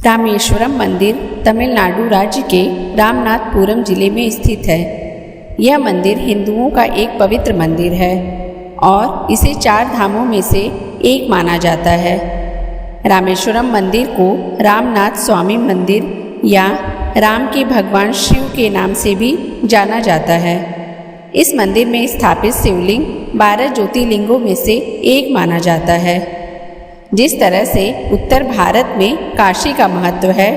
रामेश्वरम मंदिर तमिलनाडु राज्य के रामनाथपुरम जिले में स्थित है। यह मंदिर हिंदुओं का एक पवित्र मंदिर है और इसे 4 धामों में से एक माना जाता है। रामेश्वरम मंदिर को रामनाथ स्वामी मंदिर या राम के भगवान शिव के नाम से भी जाना जाता है। इस मंदिर में स्थापित शिवलिंग 12 ज्योतिर्लिंगों में से एक माना जाता है। जिस तरह से उत्तर भारत में काशी का महत्व है,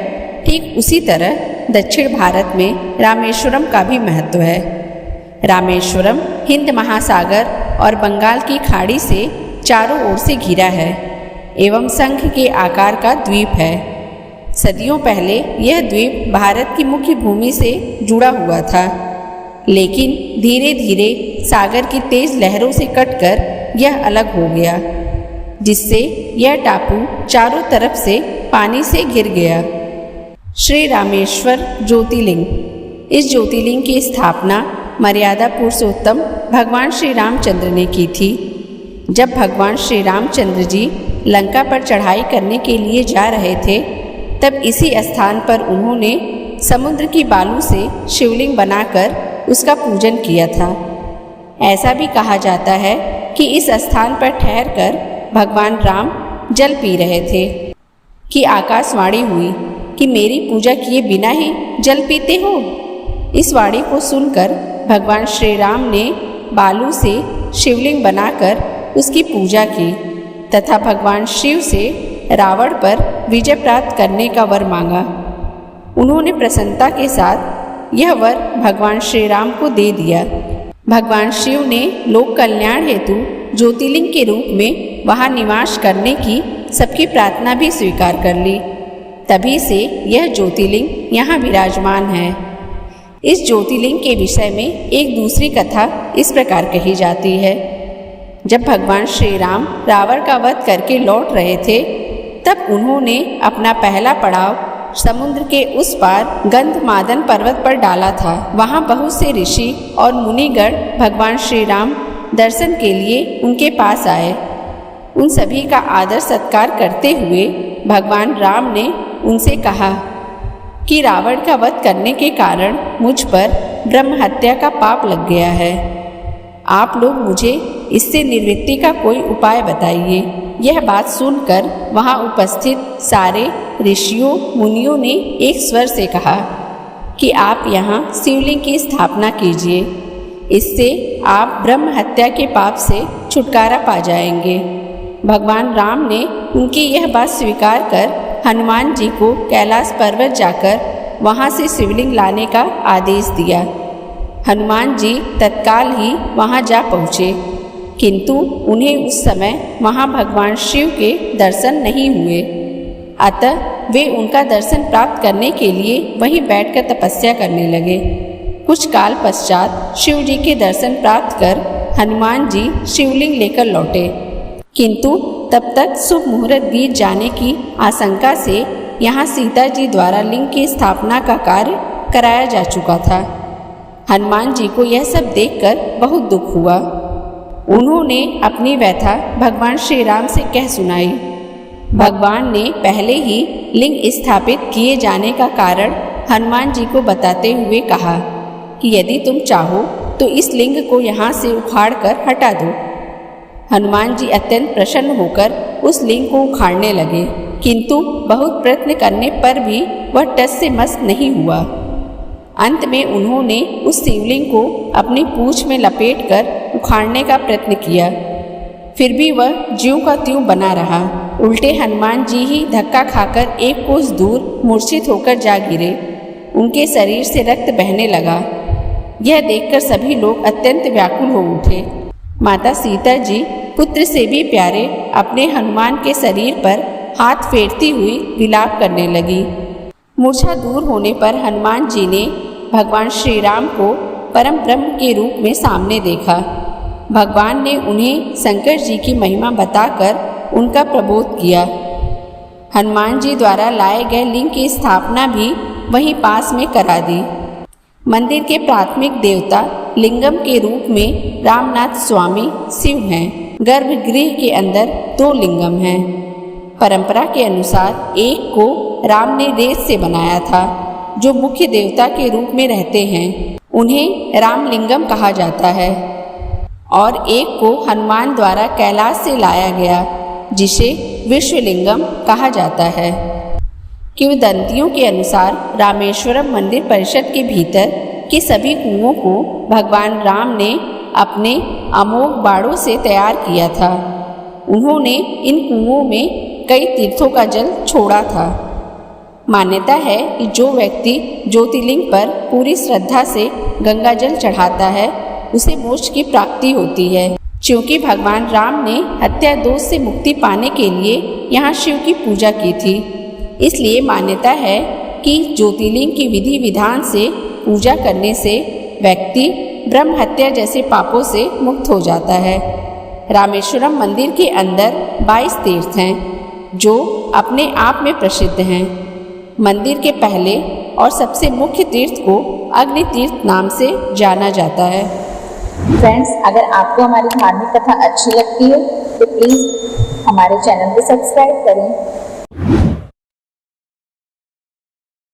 ठीक उसी तरह दक्षिण भारत में रामेश्वरम का भी महत्व है। रामेश्वरम हिंद महासागर और बंगाल की खाड़ी से चारों ओर से घिरा है एवं शंख के आकार का द्वीप है। सदियों पहले यह द्वीप भारत की मुख्य भूमि से जुड़ा हुआ था, लेकिन धीरे धीरे सागर की तेज लहरों से कटकर यह अलग हो गया, जिससे यह टापू चारों तरफ से पानी से घिर गया। श्री रामेश्वर ज्योतिर्लिंग। इस ज्योतिर्लिंग की स्थापना मर्यादा पुरुषोत्तम भगवान श्री रामचंद्र ने की थी। जब भगवान श्री रामचंद्र जी लंका पर चढ़ाई करने के लिए जा रहे थे, तब इसी स्थान पर उन्होंने समुद्र की बालू से शिवलिंग बनाकर उसका पूजन किया था। ऐसा भी कहा जाता है कि इस स्थान पर ठहरकर भगवान राम जल पी रहे थे कि आकाशवाणी हुई कि मेरी पूजा किए बिना ही जल पीते हो। इस वाणी को सुनकर भगवान श्री राम ने बालू से शिवलिंग बनाकर उसकी पूजा की तथा भगवान शिव से रावण पर विजय प्राप्त करने का वर मांगा। उन्होंने प्रसन्नता के साथ यह वर भगवान श्री राम को दे दिया। भगवान शिव ने लोक कल्याण हेतु ज्योतिर्लिंग के रूप में वहाँ निवास करने की सबकी प्रार्थना भी स्वीकार कर ली। तभी से यह ज्योतिर्लिंग यहाँ विराजमान है। इस ज्योतिर्लिंग के विषय में एक दूसरी कथा इस प्रकार कही जाती है। जब भगवान श्री राम रावण का वध करके लौट रहे थे, तब उन्होंने अपना पहला पड़ाव समुद्र के उस पार गंधमादन पर्वत पर डाला था। वहाँ बहुत से ऋषि और मुनिगण भगवान श्री राम दर्शन के लिए उनके पास आए। उन सभी का आदर सत्कार करते हुए भगवान राम ने उनसे कहा कि रावण का वध करने के कारण मुझ पर ब्रह्म हत्या का पाप लग गया है। आप लोग मुझे इससे निवृत्ति का कोई उपाय बताइए। यह बात सुनकर वहाँ उपस्थित सारे ऋषियों मुनियों ने एक स्वर से कहा कि आप यहाँ शिवलिंग की स्थापना कीजिए, इससे आप ब्रह्म हत्या के पाप से छुटकारा पा जाएंगे। भगवान राम ने उनकी यह बात स्वीकार कर हनुमान जी को कैलाश पर्वत जाकर वहाँ से शिवलिंग लाने का आदेश दिया। हनुमान जी तत्काल ही वहाँ जा पहुँचे, किंतु उन्हें उस समय वहाँ भगवान शिव के दर्शन नहीं हुए। अतः वे उनका दर्शन प्राप्त करने के लिए वहीं बैठकर तपस्या करने लगे। कुछ काल पश्चात शिव जी के दर्शन प्राप्त कर हनुमान जी शिवलिंग लेकर लौटे, किंतु तब तक शुभ मुहूर्त बीत जाने की आशंका से यहाँ सीता जी द्वारा लिंग की स्थापना का कार्य कराया जा चुका था। हनुमान जी को यह सब देखकर बहुत दुख हुआ। उन्होंने अपनी व्यथा भगवान श्री राम से कह सुनाई। भगवान ने पहले ही लिंग स्थापित किए जाने का कारण हनुमान जी को बताते हुए कहा कि यदि तुम चाहो तो इस लिंग को यहाँ से उखाड़ कर हटा दो। हनुमान जी अत्यंत प्रसन्न होकर उस लिंग को उखाड़ने लगे, किंतु बहुत प्रयत्न करने पर भी वह टस से मस नहीं हुआ। अंत में उन्होंने उस शिवलिंग को अपनी पूंछ में लपेटकर उखाड़ने का प्रयत्न किया, फिर भी वह ज्यों का त्यों बना रहा। उल्टे हनुमान जी ही धक्का खाकर एक कोस दूर मूर्छित होकर जा गिरे। उनके शरीर से रक्त बहने लगा। यह देखकर सभी लोग अत्यंत व्याकुल हो उठे। माता सीता जी पुत्र से भी प्यारे अपने हनुमान के शरीर पर हाथ फेरती हुई विलाप करने लगी। मूर्छा दूर होने पर हनुमान जी ने भगवान श्री राम को परम ब्रह्म के रूप में सामने देखा। भगवान ने उन्हें शंकर जी की महिमा बताकर उनका प्रबोध किया। हनुमान जी द्वारा लाए गए लिंग की स्थापना भी वहीं पास में करा दी। मंदिर के प्राथमिक देवता लिंगम के रूप में रामनाथ स्वामी शिव हैं। गर्भगृह के अंदर 2 लिंगम हैं। परंपरा के अनुसार एक को राम ने रेत से बनाया था, जो मुख्य देवता के रूप में रहते हैं। उन्हें रामलिंगम कहा जाता है। और एक को हनुमान द्वारा कैलाश से लाया गया, जिसे विश्वलिंगम कहा जाता है। किंवदंतियों के अनुसार रामेश्वरम मंदिर परिसर के भीतर के सभी कुओं को भगवान राम ने अपने अमोघ बाणों से तैयार किया था। उन्होंने इन कुओं में कई तीर्थों का जल छोड़ा था। मान्यता है कि जो व्यक्ति ज्योतिर्लिंग पर पूरी श्रद्धा से गंगा जल चढ़ाता है, उसे मोक्ष की प्राप्ति होती है। क्योंकि भगवान राम ने हत्या दोष से मुक्ति पाने के लिए यहाँ शिव की पूजा की थी, इसलिए मान्यता है कि ज्योतिर्लिंग की विधि विधान से पूजा करने से व्यक्ति ब्रह्म हत्या जैसे पापों से मुक्त हो जाता है। रामेश्वरम मंदिर के अंदर 22 तीर्थ हैं, जो अपने आप में प्रसिद्ध हैं। मंदिर के पहले और सबसे मुख्य तीर्थ को अग्नि तीर्थ नाम से जाना जाता है। फ्रेंड्स, अगर आपको हमारी धार्मिक कथा अच्छी लगती है तो प्लीज़ हमारे चैनल को सब्सक्राइब करें।